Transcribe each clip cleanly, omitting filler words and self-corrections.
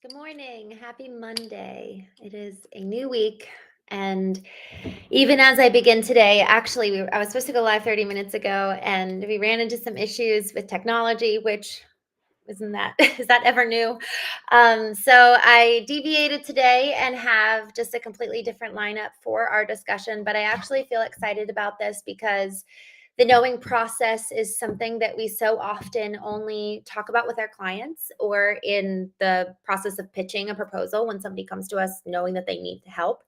Good morning. Happy Monday. It is a new week. And even as I begin today, actually, I was supposed to go live 30 minutes ago and we ran into some issues with technology, which isn't that, is that ever new? So I deviated today and have just a completely different lineup for our discussion. But I actually feel excited about this because the knowing process is something that we so often only talk about with our clients or in the process of pitching a proposal when somebody comes to us knowing that they need help.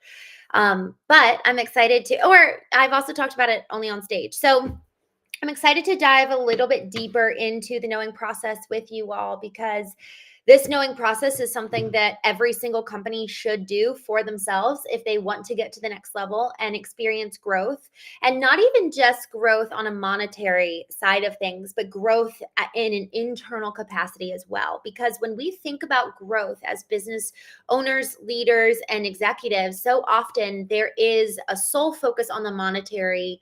But I'm excited to, or I've also talked about it only on stage. So I'm excited to dive a little bit deeper into the knowing process with you all because this knowing process is something that every single company should do for themselves if they want to get to the next level and experience growth. And not even just growth on a monetary side of things, but growth in an internal capacity as well. Because when we think about growth as business owners, leaders, and executives, so often there is a sole focus on the monetary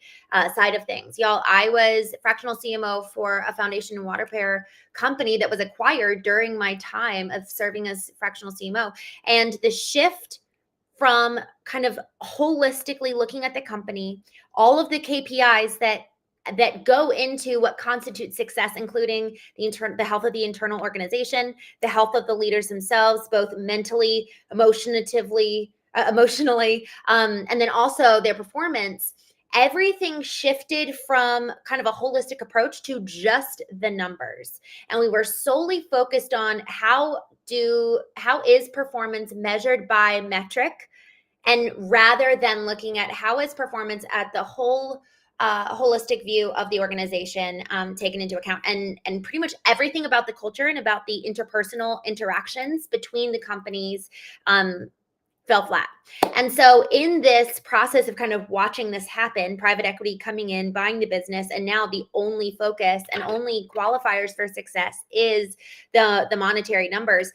side of things. Y'all, I was fractional CMO for a foundation and water repair company that was acquired during my time of serving as fractional CMO. And the shift from kind of holistically looking at the company, all of the KPIs that go into what constitutes success, including the health of the internal organization, the health of the leaders themselves, both mentally, emotionally, and then also their performance. Everything shifted from kind of a holistic approach to just the numbers. And we were solely focused on how is performance measured by metric, and rather than looking at how is performance at the whole holistic view of the organization taken into account, and pretty much everything about the culture and about the interpersonal interactions between the companies fell flat. And so in this process of kind of watching this happen, private equity coming in, buying the business, and now the only focus and only qualifiers for success is the monetary numbers.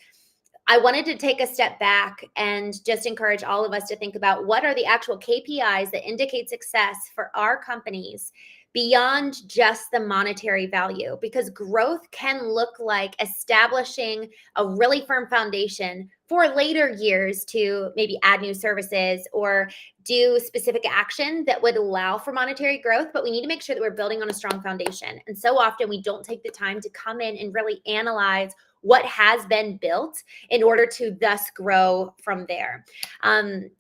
I wanted to take a step back and just encourage all of us to think about what are the actual KPIs that indicate success for our companies beyond just the monetary value, because growth can look like establishing a really firm foundation for later years to maybe add new services or do specific action that would allow for monetary growth. But we need to make sure that we're building on a strong foundation. And so often we don't take the time to come in and really analyze what has been built in order to thus grow from there.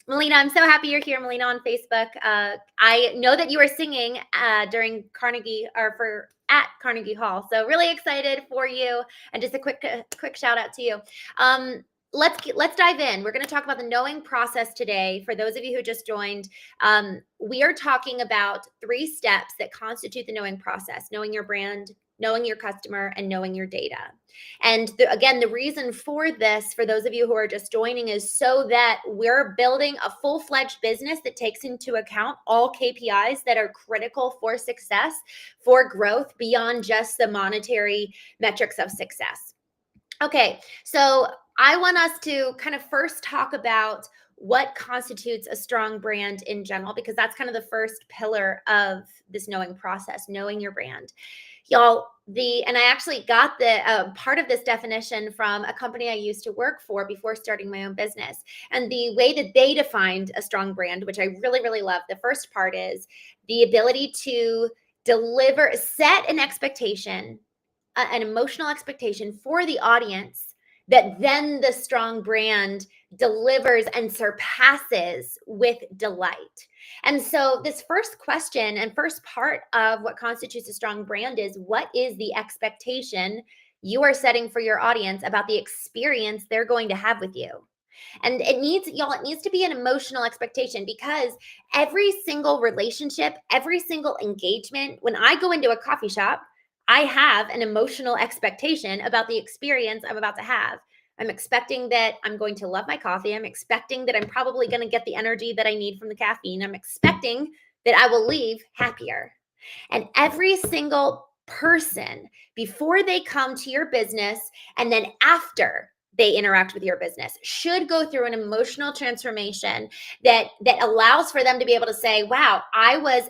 Melina, I'm so happy you're here, Melina, on Facebook. I know that you were singing during Carnegie or at Carnegie Hall. So really excited for you. And just a quick shout out to you. Let's dive in. We're going to talk about the knowing process today. For those of you who just joined, we are talking about 3 steps that constitute the knowing process: knowing your brand, knowing your customer, and knowing your data. And again, the reason for this, for those of you who are just joining, is so that we're building a full-fledged business that takes into account all KPIs that are critical for success, for growth, beyond just the monetary metrics of success. Okay, so I want us to kind of first talk about what constitutes a strong brand in general, because that's kind of the first pillar of this knowing process, knowing your brand. Y'all, and I actually got the part of this definition from a company I used to work for before starting my own business. And the way that they defined a strong brand, which I really, really love, the first part is the ability to set an expectation, an emotional expectation for the audience that then the strong brand delivers and surpasses with delight. And so this first question and first part of what constitutes a strong brand is, what is the expectation you are setting for your audience about the experience they're going to have with you? And it needs to be an emotional expectation, because every single relationship, every single engagement, when I go into a coffee shop, I have an emotional expectation about the experience I'm about to have. I'm expecting that I'm going to love my coffee. I'm expecting that I'm probably going to get the energy that I need from the caffeine. I'm expecting that I will leave happier. And every single person, before they come to your business and then after they interact with your business, should go through an emotional transformation that allows for them to be able to say, wow, I was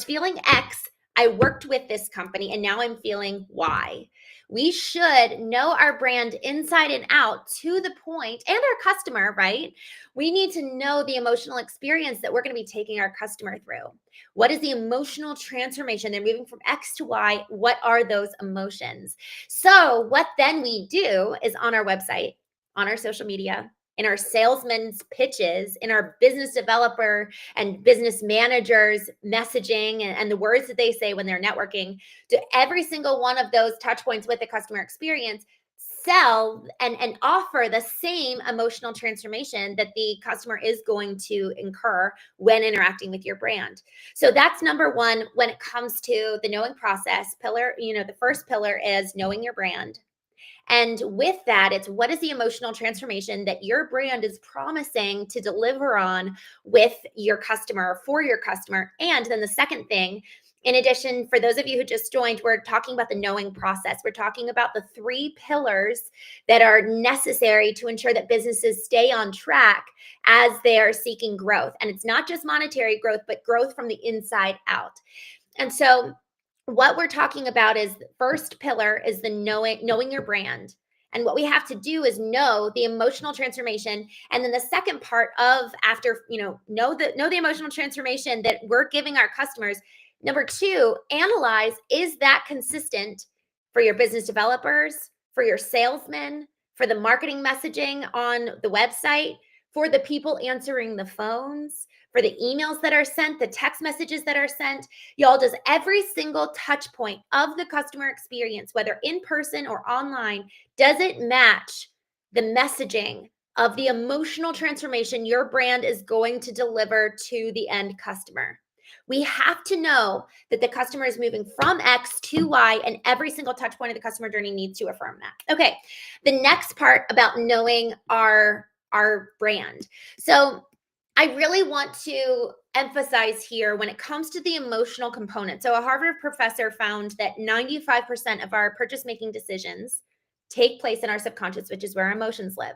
feeling X, I worked with this company, and now I'm feeling Y. We should know our brand inside and out to the point, and our customer, right? We need to know the emotional experience that we're going to be taking our customer through. What is the emotional transformation? They're moving from X to Y. What are those emotions? So, what then we do is on our website, on our social media, in our salesmen's pitches, in our business developer and business managers messaging and the words that they say when they're networking, to every single one of those touch points with the customer experience, sell and offer the same emotional transformation that the customer is going to incur when interacting with your brand. So that's number one when it comes to the knowing process pillar. The first pillar is knowing your brand. And with that, it's what is the emotional transformation that your brand is promising to deliver on with your customer, for your customer. And then the second thing, in addition, for those of you who just joined, we're talking about the knowing process. We're talking about the 3 pillars that are necessary to ensure that businesses stay on track as they are seeking growth. And it's not just monetary growth, but growth from the inside out. And so what we're talking about is the first pillar is the knowing your brand. And what we have to do is know the emotional transformation. And then the second part of after, know the emotional transformation that we're giving our customers. Number 2, analyze, is that consistent for your business developers, for your salesmen, for the marketing messaging on the website, for the people answering the phones, for the emails that are sent, the text messages that are sent. Y'all, does every single touch point of the customer experience, whether in person or online, does it match the messaging of the emotional transformation your brand is going to deliver to the end customer? We have to know that the customer is moving from X to Y, and every single touch point of the customer journey needs to affirm that. Okay, the next part about knowing our brand. So I really want to emphasize here when it comes to the emotional component. So a Harvard professor found that 95% of our purchase making decisions take place in our subconscious, which is where our emotions live.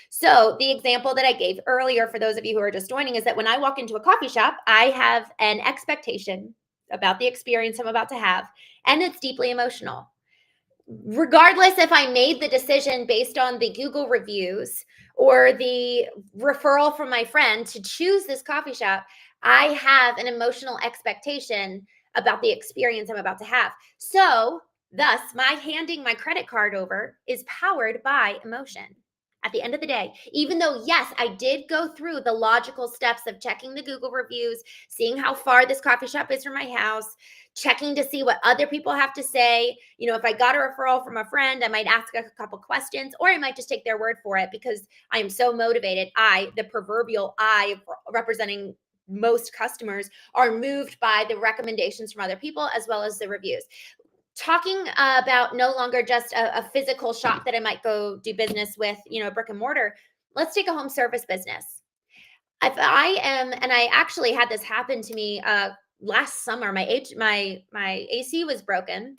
So the example that I gave earlier for those of you who are just joining is that when I walk into a coffee shop, I have an expectation about the experience I'm about to have, and it's deeply emotional. Regardless if I made the decision based on the Google reviews or the referral from my friend to choose this coffee shop, I have an emotional expectation about the experience I'm about to have. So, thus, my handing my credit card over is powered by emotion. At the end of the day, even though, yes, I did go through the logical steps of checking the Google reviews, seeing how far this coffee shop is from my house, checking to see what other people have to say. If I got a referral from a friend, I might ask a couple questions, or I might just take their word for it because I am so motivated. The proverbial I, representing most customers, are moved by the recommendations from other people as well as the reviews. Talking about no longer just a physical shop that I might go do business with, a brick and mortar. Let's take a home service business. If I am, and I actually had this happen to me last summer, my AC was broken.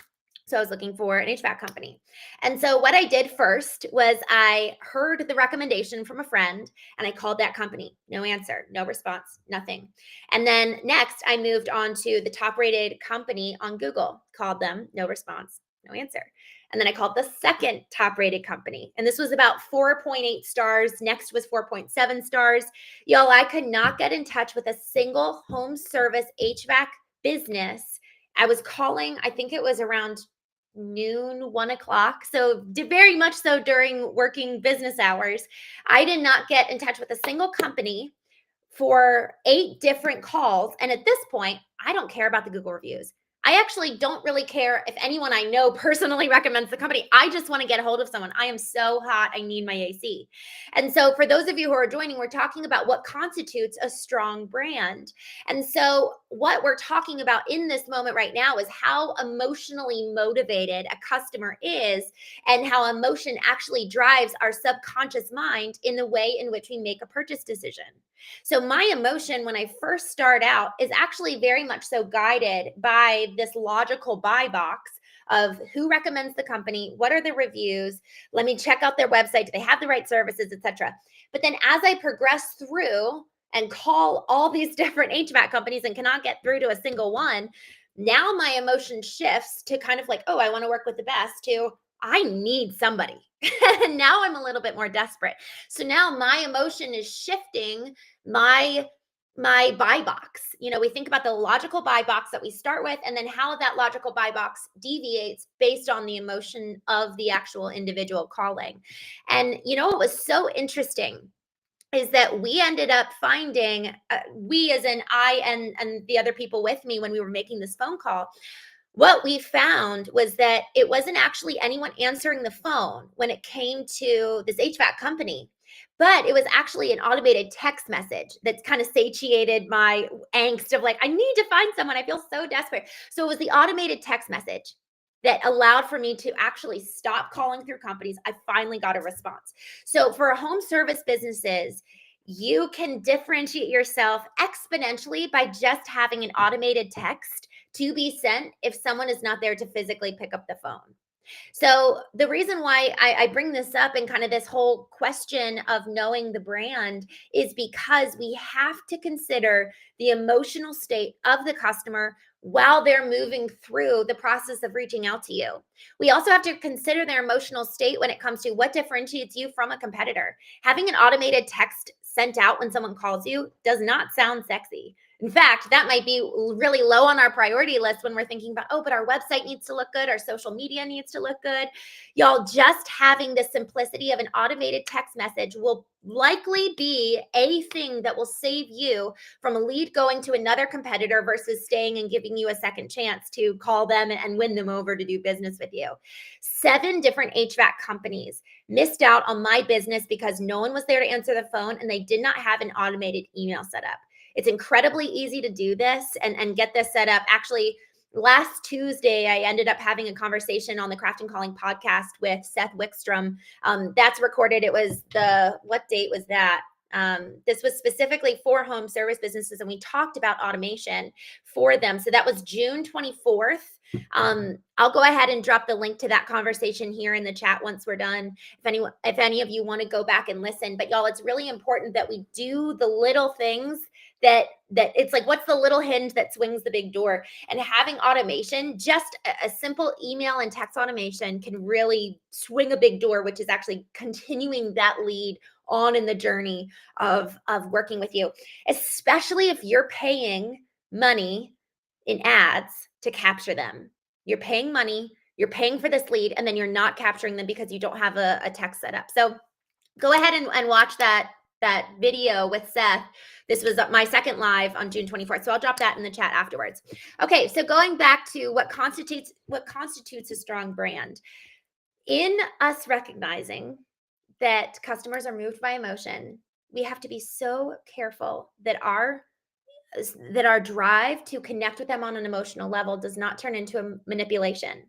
So I was looking for an HVAC company. And so what I did first was I heard the recommendation from a friend and I called that company. No answer, no response, nothing. And then next I moved on to the top rated company on Google, called them, no response, no answer. And then I called the second top rated company. And this was about 4.8 stars. Next was 4.7 stars. Y'all, I could not get in touch with a single home service HVAC business. I was calling, I think it was around noon, 1 o'clock. So very much so during working business hours. I did not get in touch with a single company for 8 different calls. And at this point, I don't care about the Google reviews. I actually don't really care if anyone I know personally recommends the company. I just want to get a hold of someone. I am so hot. I need my AC. And so for those of you who are joining, we're talking about what constitutes a strong brand. And so what we're talking about in this moment right now is how emotionally motivated a customer is and how emotion actually drives our subconscious mind in the way in which we make a purchase decision. So my emotion when I first start out is actually very much so guided by this logical buy box of who recommends the company, what are the reviews, let me check out their website, do they have the right services, etc. But then as I progress through and call all these different HVAC companies and cannot get through to a single one, now my emotion shifts to kind of like, oh, I want to work with the best, to I need somebody. And now I'm a little bit more desperate. So now my emotion is shifting my buy box. We think about the logical buy box that we start with, and then how that logical buy box deviates based on the emotion of the actual individual calling. And what was so interesting is that we ended up finding, we as in I and the other people with me when we were making this phone call, what we found was that it wasn't actually anyone answering the phone when it came to this HVAC company, but it was actually an automated text message that's kind of satiated my angst of like, I need to find someone. I feel so desperate. So it was the automated text message that allowed for me to actually stop calling through companies. I finally got a response. So for home service businesses, you can differentiate yourself exponentially by just having an automated text to be sent if someone is not there to physically pick up the phone. So the reason why I bring this up and kind of this whole question of knowing the brand is because we have to consider the emotional state of the customer while they're moving through the process of reaching out to you. We also have to consider their emotional state when it comes to what differentiates you from a competitor. Having an automated text sent out when someone calls you does not sound sexy. In fact, that might be really low on our priority list when we're thinking about, oh, but our website needs to look good. Our social media needs to look good. Y'all, just having the simplicity of an automated text message will likely be a thing that will save you from a lead going to another competitor versus staying and giving you a second chance to call them and win them over to do business with you. 7 different HVAC companies missed out on my business because no one was there to answer the phone and they did not have an automated email set up. It's incredibly easy to do this and get this set up. Actually, last Tuesday, I ended up having a conversation on the Craft and Calling podcast with Seth Wickstrom. That's recorded. It was what date was that? This was specifically for home service businesses, and we talked about automation for them. So that was June 24th. I'll go ahead and drop the link to that conversation here in the chat once we're done. If any of you want to go back and listen, but y'all, it's really important that we do the little things that it's like, what's the little hinge that swings the big door? And having automation, just a simple email and text automation can really swing a big door, which is actually continuing that lead on in the journey of working with you, especially if you're paying money in ads to capture them. You're paying money, you're paying for this lead, and then you're not capturing them because you don't have a text set up. So go ahead and watch that video with Seth. This was my second live on June 24th. So I'll drop that in the chat afterwards. Okay, so going back to what constitutes a strong brand. In us recognizing that customers are moved by emotion, we have to be so careful that our drive to connect with them on an emotional level does not turn into a manipulation.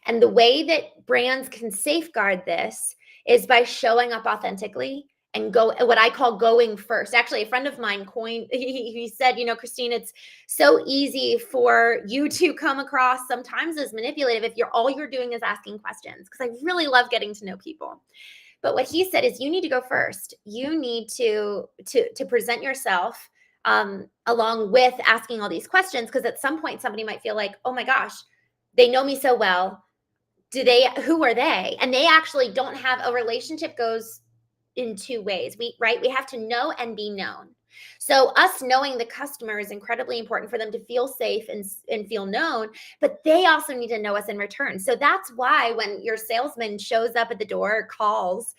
And the way that brands can safeguard this is by showing up authentically and what I call going first. Actually, a friend of mine coined, he said, Christine, it's so easy for you to come across sometimes as manipulative if all you're doing is asking questions, because I really love getting to know people. But what he said is you need to go first. You need to present yourself along with asking all these questions, because at some point somebody might feel like, oh my gosh, they know me so well. Who are they? And they actually don't have a relationship goes in 2 ways. We have to know and be known. So us knowing the customer is incredibly important for them to feel safe and feel known, but they also need to know us in return. So that's why when your salesman shows up at the door or calls,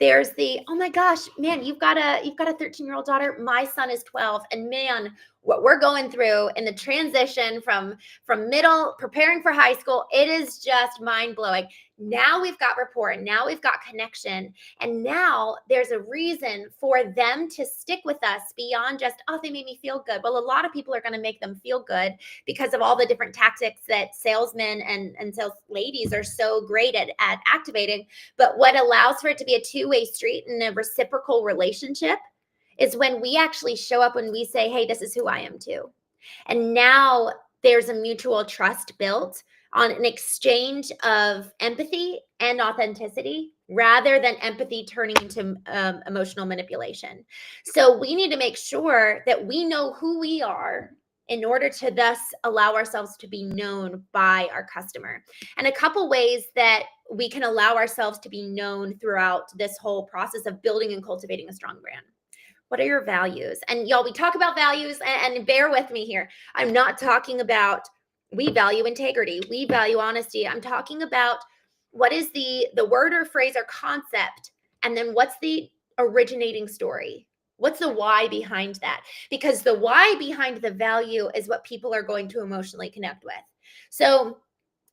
there's oh my gosh, man, you've got a 13-year-old daughter. My son is 12, and man, what we're going through in the transition from middle preparing for high school, it is just mind blowing. Now we've got rapport, now we've got connection, and now there's a reason for them to stick with us beyond just, oh, they made me feel good. Well, a lot of people are going to make them feel good because of all the different tactics that salesmen and sales ladies are so great at activating. But what allows for it to be a 2-way street and a reciprocal relationship is when we actually show up, when we say, hey, this is who I am too. And now there's a mutual trust built on an exchange of empathy and authenticity, rather than empathy turning into emotional manipulation. So we need to make sure that we know who we are in order to thus allow ourselves to be known by our customer. And a couple ways that we can allow ourselves to be known throughout this whole process of building and cultivating a strong brand. What are your values? And y'all, we talk about values, and bear with me here. I'm not talking about we value integrity, we value honesty. I'm talking about what is the word or phrase or concept, and then what's the originating story? What's the why behind that? Because the why behind the value is what people are going to emotionally connect with. So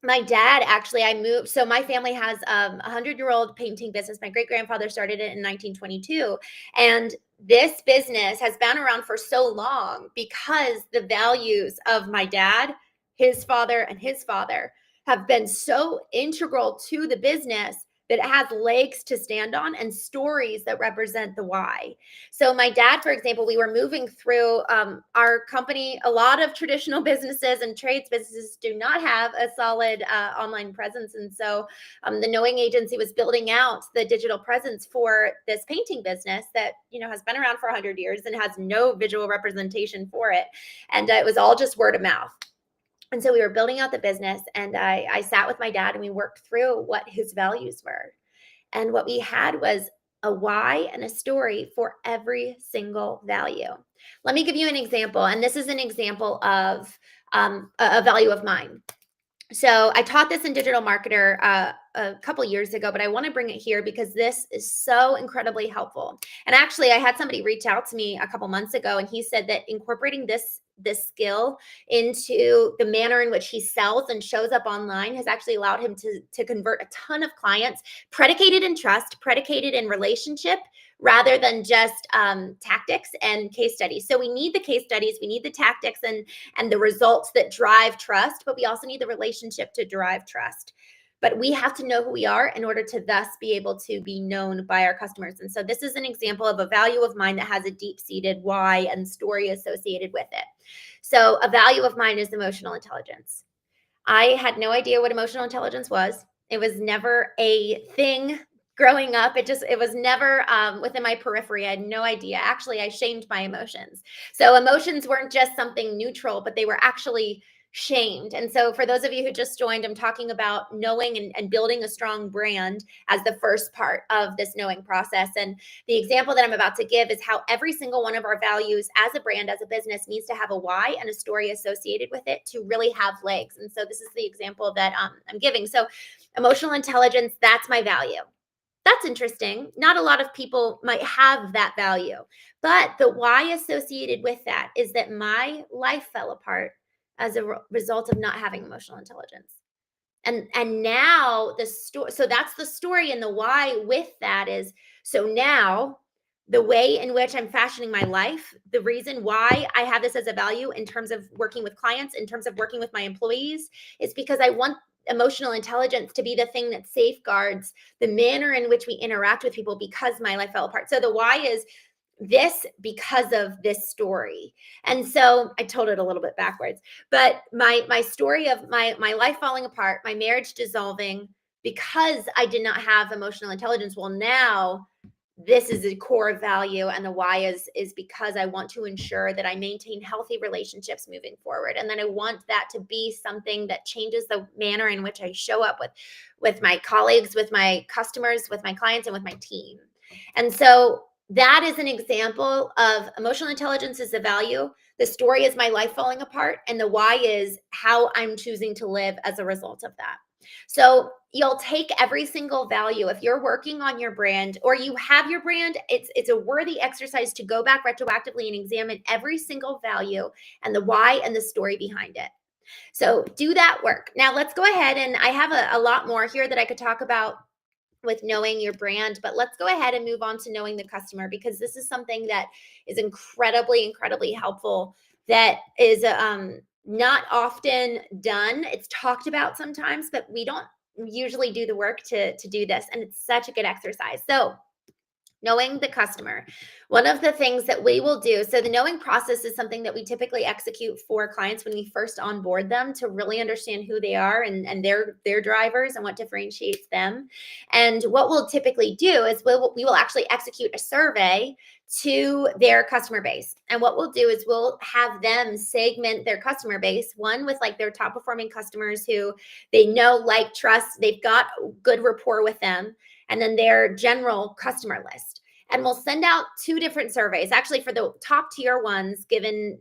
my dad, actually, I moved. So my family has a 100-year-old painting business. My great grandfather started it in 1922. And this business has been around for so long because the values of my dad, his father, and his father have been so integral to the business that it has legs to stand on and stories that represent the why. So my dad, for example, we were moving through our company. A lot of traditional businesses and trades businesses do not have a solid online presence. And so the Knowing Agency was building out the digital presence for this painting business that, has been around for 100 years and has no visual representation for it. And it was all just word of mouth. And so we were building out the business, and I sat with my dad and we worked through what his values were. And what we had was a why and a story for every single value. Let me give you an example. And this is an example of a value of mine. So I taught this in Digital Marketer a couple years ago, but I want to bring it here because this is so incredibly helpful. And actually, I had somebody reach out to me a couple months ago, and he said that incorporating this skill into the manner in which he sells and shows up online has actually allowed him to convert a ton of clients predicated in trust, predicated in relationship, rather than just tactics and case studies. So we need the case studies, we need the tactics and the results that drive trust, but we also need the relationship to drive trust. But we have to know who we are in order to thus be able to be known by our customers. And so this is an example of a value of mine that has a deep-seated why and story associated with it. So a value of mine is emotional intelligence. I had no idea what emotional intelligence was. It was never a thing growing up. It was never within my periphery. I had no idea. Actually, I shamed my emotions. So emotions weren't just something neutral, but they were actually shamed. And so for those of you who just joined, I'm talking about knowing and building a strong brand as the first part of this knowing process. And the example that I'm about to give is how every single one of our values as a brand, as a business, needs to have a why and a story associated with it to really have legs. And so this is the example that I'm giving. So emotional intelligence, that's my value. That's interesting. Not a lot of people might have that value, but the why associated with that is that my life fell apart as a result of not having emotional intelligence. And now the story, so that's the story, and the why with that is, so now the way in which I'm fashioning my life, the reason why I have this as a value in terms of working with clients, in terms of working with my employees, is because I want emotional intelligence to be the thing that safeguards the manner in which we interact with people because my life fell apart. So the why is this because of this story. And so I told it a little bit backwards, but my story of my life falling apart, my marriage dissolving because I did not have emotional intelligence. Well, now this is a core value, and the why is because I want to ensure that I maintain healthy relationships moving forward, and then I want that to be something that changes the manner in which I show up with my colleagues, with my customers, with my clients, and with my team. And so that is an example of emotional intelligence is the value. The story is my life falling apart, and the why is how I'm choosing to live as a result of that. So you'll take every single value. If you're working on your brand or you have your brand, it's a worthy exercise to go back retroactively and examine every single value and the why and the story behind it. So do that work. Now let's go ahead, and I have a lot more here that I could talk about with knowing your brand, but let's go ahead and move on to knowing the customer, because this is something that is incredibly helpful, that is not often done. It's talked about sometimes, but we don't usually do the work to do this, and it's such a good exercise. So Knowing the customer. One of the things that we will do, so the knowing process is something that we typically execute for clients when we first onboard them to really understand who they are and their drivers and what differentiates them. And what we'll typically do is we will actually execute a survey to their customer base. And what we'll do is we'll have them segment their customer base, one with like their top performing customers who they know, like, trust, they've got good rapport with them, and then their general customer list. And we'll send out 2 different surveys. Actually, for the top tier ones, given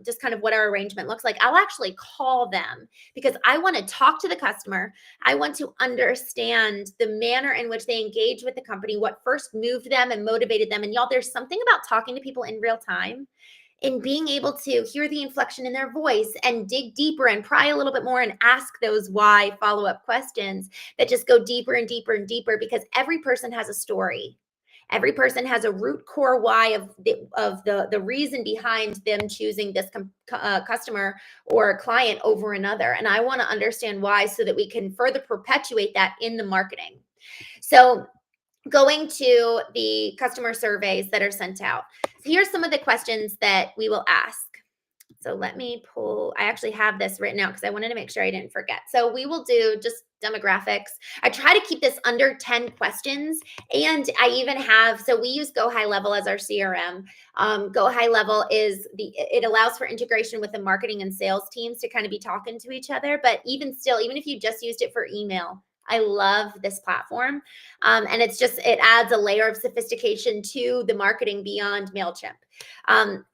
just kind of what our arrangement looks like, I'll actually call them because I want to talk to the customer. I want to understand the manner in which they engage with the company, what first moved them and motivated them. And y'all, there's something about talking to people in real time and being able to hear the inflection in their voice and dig deeper and pry a little bit more and ask those why follow-up questions that just go deeper and deeper and deeper, because every person has a story. Every person has a root core why of the reason behind them choosing this customer or client over another. And I want to understand why so that we can further perpetuate that in the marketing. So going to the customer surveys that are sent out. So here's some of the questions that we will ask. So let me pull, I actually have this written out because I wanted to make sure I didn't forget. So we will do just demographics. I try to keep this under 10 questions. And I even have, so we use 𝐤𝐤𝐈level as our CRM. 𝐤𝐤𝐈level it allows for integration with the marketing and sales teams to kind of be talking to each other. But even still, even if you just used it for email, I love this platform. And it adds a layer of sophistication to the marketing beyond MailChimp.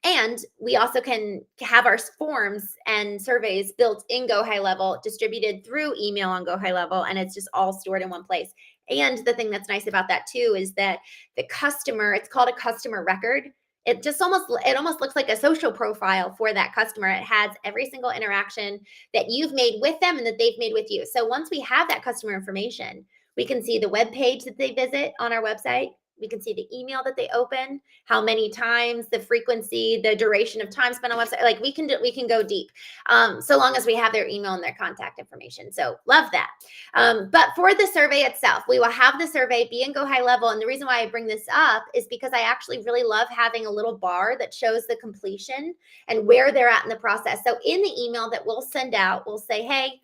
And we also can have our forms and surveys built in 𝐤𝐤𝐈level, distributed through email on 𝐤𝐤𝐈level, and it's just all stored in one place. And the thing that's nice about that too is that the customer, it's called a customer record. It almost looks like a social profile for that customer. It has every single interaction that you've made with them and that they've made with you. So once we have that customer information, we can see the web page that they visit on our website. We can see the email that they open, how many times, the frequency, the duration of time spent on website. Like we can go deep, so long as we have their email and their contact information. So love that. But for the survey itself, we will have the survey be in 𝐤𝐤𝐈level. And the reason why I bring this up is because I actually really love having a little bar that shows the completion and where they're at in the process. So in the email that we'll send out, we'll say, hey,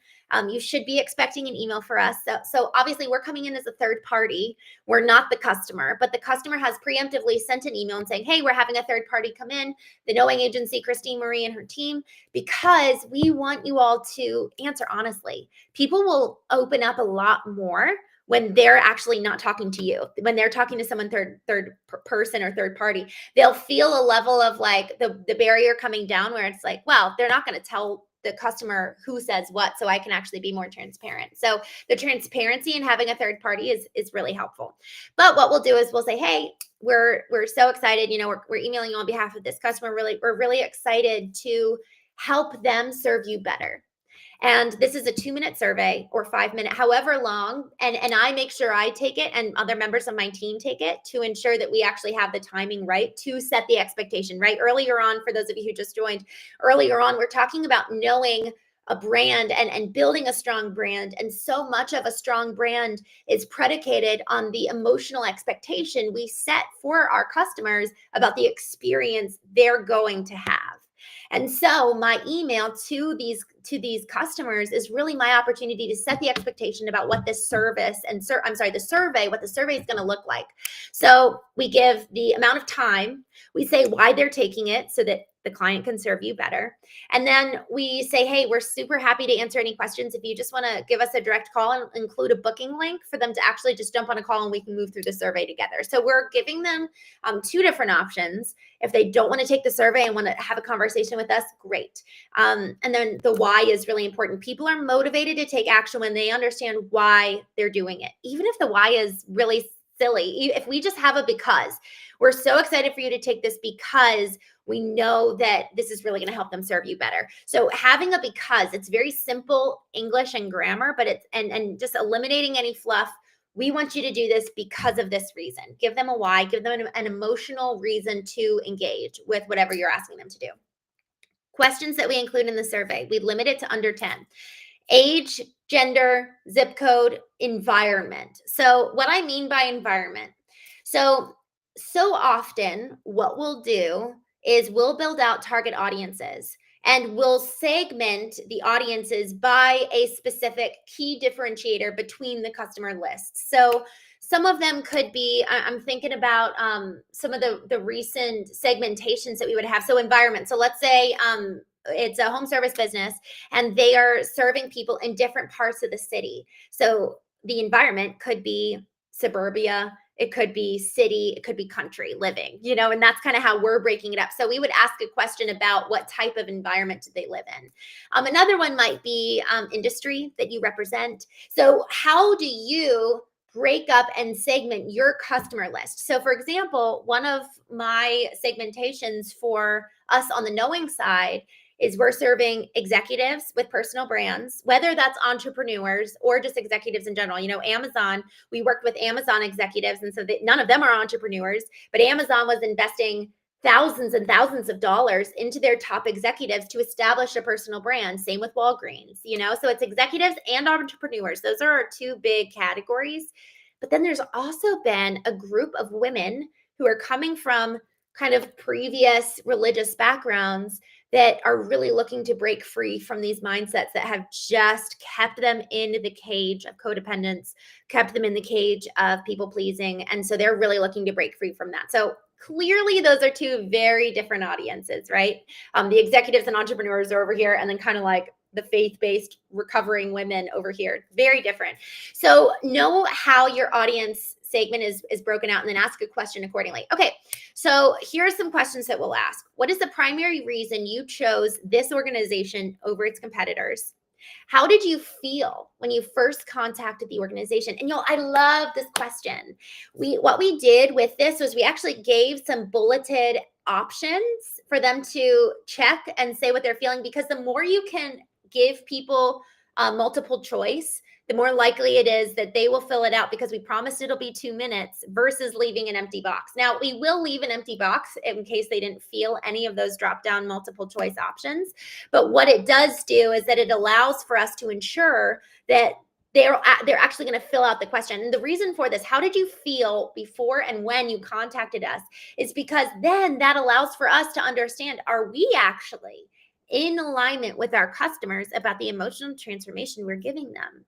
you should be expecting an email for us. So obviously we're coming in as a third party. We're not the customer, but the customer has preemptively sent an email and saying, hey, we're having a third party come in, the knowing agency, Christine Marie and her team, because we want you all to answer honestly. People will open up a lot more when they're actually not talking to you, when they're talking to someone third person or third party. They'll feel a level of like the barrier coming down where it's like, well, they're not going to tell the customer who says what, so I can actually be more transparent. So the transparency and having a third party is really helpful. But what we'll do is we'll say, hey, we're so excited. We're emailing you on behalf of this customer. We're really excited to help them serve you better. And this is a 2-minute survey or 5-minute, however long. And I make sure I take it and other members of my team take it to ensure that we actually have the timing right to set the expectation, right? Earlier on, for those of you who just joined, earlier on, we're talking about knowing a brand and building a strong brand. And so much of a strong brand is predicated on the emotional expectation we set for our customers about the experience they're going to have. And so my email to these customers is really my opportunity to set the expectation about what this service and the survey, what the survey is going to look like. So we give the amount of time, we say why they're taking it so that the client can serve you better. And then we say, hey, we're super happy to answer any questions. If you just want to give us a direct call and include a booking link for them to actually just jump on a call and we can move through the survey together. So we're giving them 2 different options. If they don't want to take the survey and want to have a conversation with us, great. And then the why is really important. People are motivated to take action when they understand why they're doing it. Even if the why is really silly, if we just have a because, we're so excited for you to take this because we know that this is really going to help them serve you better. So having a because, it's very simple English and grammar, but it's and just eliminating any fluff. We want you to do this because of this reason. Give them a why, give them an emotional reason to engage with whatever you're asking them to do. Questions that we include in the survey, we limit it to under 10. Age, gender, zip code, environment. So what I mean by environment, so so often what we'll do is we'll build out target audiences and we'll segment the audiences by a specific key differentiator between the customer lists. So some of them could be, I'm thinking about some of the recent segmentations that we would have. So environment. So let's say it's a home service business and they are serving people in different parts of the city. So the environment could be suburbia, it could be city, it could be country living, and that's kind of how we're breaking it up. So we would ask a question about what type of environment do they live in. Another one might be industry that you represent. So how do you break up and segment your customer list? So for example, one of my segmentations for us on the knowing side is we're serving executives with personal brands, whether that's entrepreneurs or just executives in general. Amazon, we worked with Amazon executives, and so none of them are entrepreneurs, but Amazon was investing thousands and thousands of dollars into their top executives to establish a personal brand. Same with Walgreens, so it's executives and entrepreneurs. Those are our two big categories. But then there's also been a group of women who are coming from kind of previous religious backgrounds that are really looking to break free from these mindsets that have just kept them in the cage of codependence, kept them in the cage of people pleasing. And so they're really looking to break free from that. So clearly those are two very different audiences, right? The executives and entrepreneurs are over here, and then kind of like the faith-based recovering women over here. Very different. So know how your audience segment is broken out, and then ask a question accordingly. Okay, so here are some questions that we'll ask. What is the primary reason you chose this organization over its competitors? How did you feel when you first contacted the organization? And I love this question. What we did with this was we actually gave some bulleted options for them to check and say what they're feeling, because the more you can give people multiple choice, the more likely it is that they will fill it out, because we promised it'll be 2 minutes versus leaving an empty box. Now, we will leave an empty box in case they didn't feel any of those drop down multiple choice options. But what it does do is that it allows for us to ensure that they're actually going to fill out the question. And the reason for this, how did you feel before and when you contacted us, is because then that allows for us to understand, are we actually in alignment with our customers about the emotional transformation we're giving them?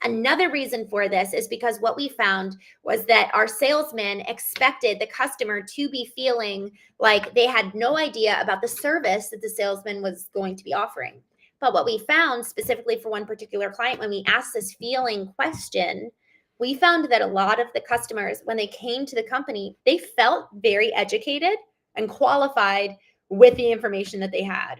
Another reason for this is because what we found was that our salesmen expected the customer to be feeling like they had no idea about the service that the salesman was going to be offering. But what we found specifically for one particular client, when we asked this feeling question, we found that a lot of the customers, when they came to the company, they felt very educated and qualified with the information that they had.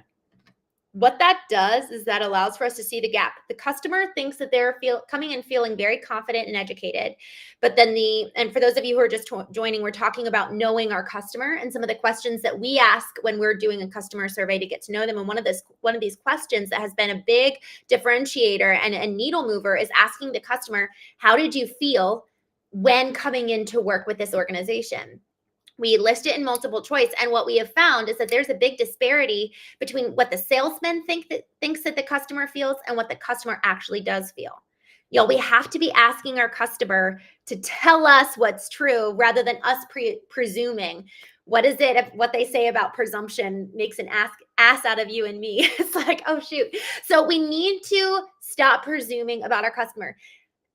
What that does is that allows for us to see the gap. The customer thinks that they're coming in feeling very confident and educated, but then and for those of you who are just joining, we're talking about knowing our customer and some of the questions that we ask when we're doing a customer survey to get to know them. And one of these questions that has been a big differentiator and a needle mover is asking the customer, how did you feel when coming in to work with this organization? We list it in multiple choice, and what we have found is that there's a big disparity between what the salesman thinks that the customer feels and what the customer actually does feel. We have to be asking our customer to tell us what's true rather than us presuming. What is it? What they say about presumption makes an ass out of you and me. It's like, oh shoot. So we need to stop presuming about our customer.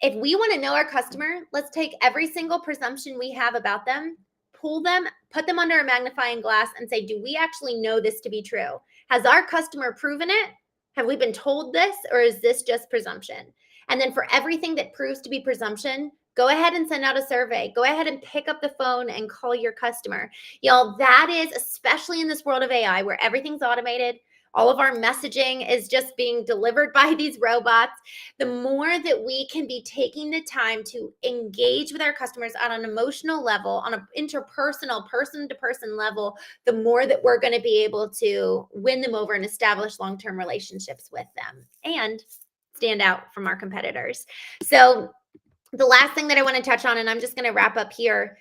If we want to know our customer, let's take every single presumption we have about them, pull them, put them under a magnifying glass, and say, do we actually know this to be true? Has our customer proven it? Have we been told this, or is this just presumption? And then for everything that proves to be presumption, go ahead and send out a survey. Go ahead and pick up the phone and call your customer. That is, especially in this world of AI where everything's automated, all of our messaging is just being delivered by these robots. The more that we can be taking the time to engage with our customers on an emotional level, on an interpersonal, person-to-person level, the more that we're going to be able to win them over and establish long-term relationships with them and stand out from our competitors. So the last thing that I want to touch on, and I'm just going to wrap up here.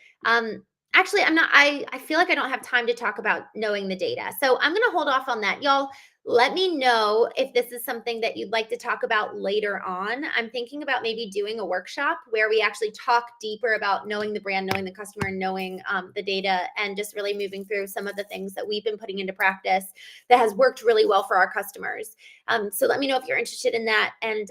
Actually, I feel like I don't have time to talk about knowing the data. So I'm going to hold off on that. Y'all, Let me know if this is something that you'd like to talk about later on. I'm thinking about maybe doing a workshop where we actually talk deeper about knowing the brand, knowing the customer, knowing the data, and just really moving through some of the things that we've been putting into practice that has worked really well for our customers. So let me know if you're interested in that. And